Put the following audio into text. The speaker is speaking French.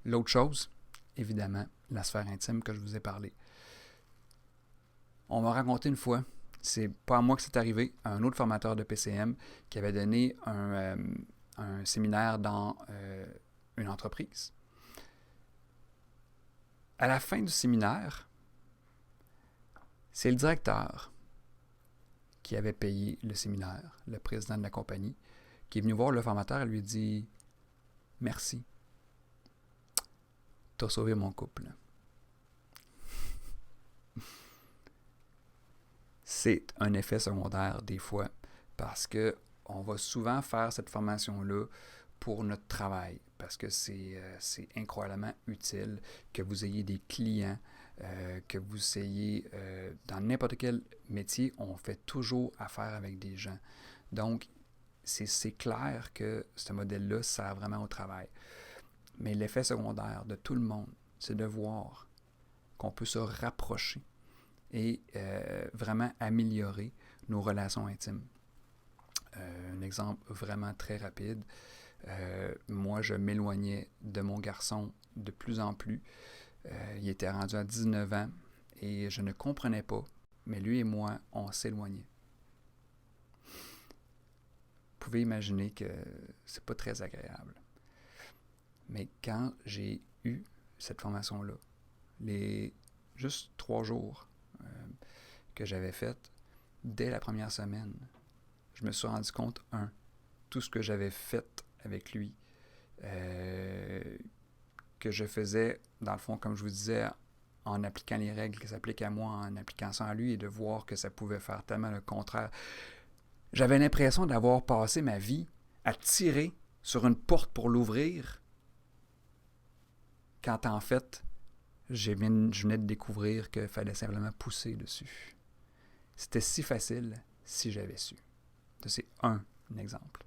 L'autre chose, évidemment, la sphère intime que je vous ai parlé. On m'a raconté une fois, c'est pas à moi que c'est arrivé, à un autre formateur de PCM qui avait donné un séminaire dans une entreprise. À la fin du séminaire, c'est le directeur qui avait payé le séminaire, le président de la compagnie, qui est venu voir le formateur et lui dit « Merci, t'as sauvé mon couple. » C'est un effet secondaire des fois parce que on va souvent faire cette formation-là pour notre travail parce que c'est incroyablement utile que vous ayez des clients, que vous ayez dans n'importe quel métier, on fait toujours affaire avec des gens. Donc, c'est clair que ce modèle-là sert vraiment au travail. Mais l'effet secondaire de tout le monde, c'est de voir qu'on peut se rapprocher et vraiment améliorer nos relations intimes. Un exemple vraiment très rapide. Moi, je m'éloignais de mon garçon de plus en plus. Il était rendu à 19 ans et je ne comprenais pas, mais lui et moi, on s'éloignait. Vous pouvez imaginer que c'est pas très agréable. Mais quand j'ai eu cette formation-là, les juste 3 jours que j'avais faite, dès la première semaine, je me suis rendu compte, tout ce que j'avais fait avec lui, que je faisais, dans le fond, comme je vous disais, en appliquant les règles qui s'appliquent à moi, en appliquant ça à lui, et de voir que ça pouvait faire tellement le contraire. J'avais l'impression d'avoir passé ma vie à tirer sur une porte pour l'ouvrir, quand en fait, je venais de découvrir qu'il fallait simplement pousser dessus. C'était si facile si j'avais su. C'est un exemple.